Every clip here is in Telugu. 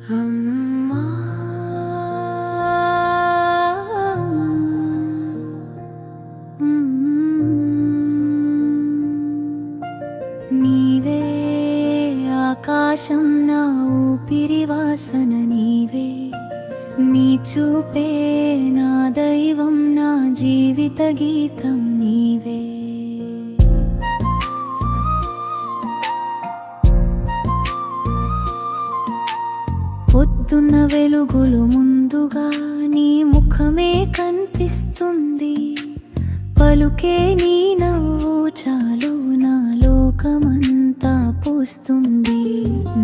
అమ్మా నీవే ఆకాశం నా ఊపిరి వాసన నీవే నీ చూపే నా దైవం నా జీవిత గీతం నీవే పొద్దున్న వెలుగులు ముందుగా నీ ముఖమే కనిపిస్తుంది పలుకే నీ నవ్వు చాలు నా లోకమంతా పూస్తుంది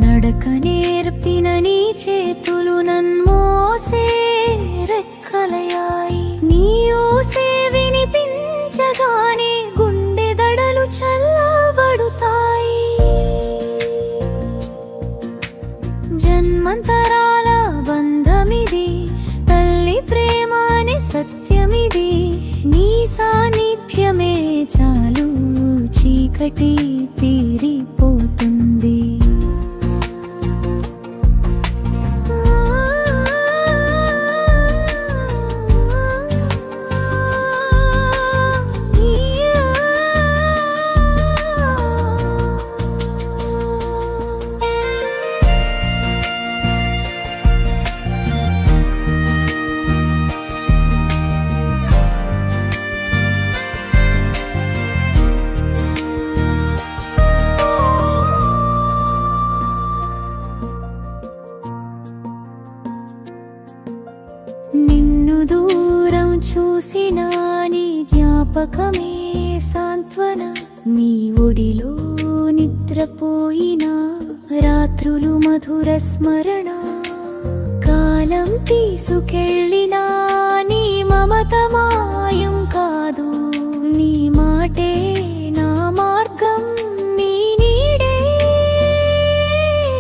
నడక నేర్పిన నీ చేతులు నన్మోసే రెక్కలయాయి నీ ఊసే వినిపించగానే గుండె దడలు చల్లబడుతాయి జన్మంతరాల బంధమిది తల్లి ప్రేమ అనే సత్యమిది నీ సాన్నిధ్యమే చాలు చీకటి తీరిపోతుంది నిన్ను దూరం చూసినా నీ జ్ఞాపకమే సాంత్వన నీ ఒడిలో నిద్రపోయినా రాత్రులు మధుర స్మరణ కాలం తీసుకెళ్ళినా నీ మమత మాయం కాదు నీ మాటే నా మార్గం నీ నీడే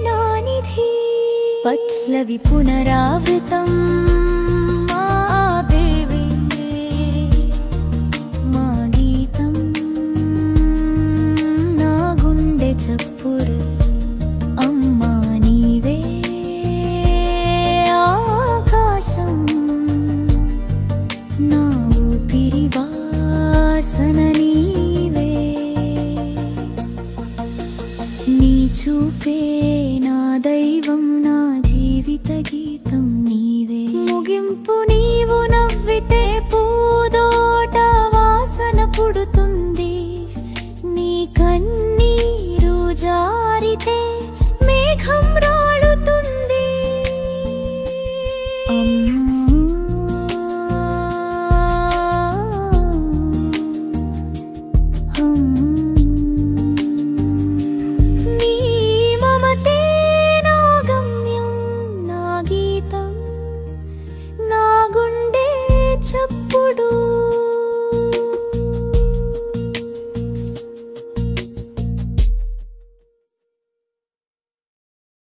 నా నిధి పత్స్లవి పునరావృతం చప్పురు అమ్మా నీవే ఆకాశం నా ఊపిరి వాసన నీవే నీ చూపే నా దైవం నా జీవిత గీతం నీవే ముగింపు నీవు నవ్వితే పూదోట వాసన పుడుతుంది నీ కన్నీరు జారితే మేఘం రాలుతుంది అమ్మా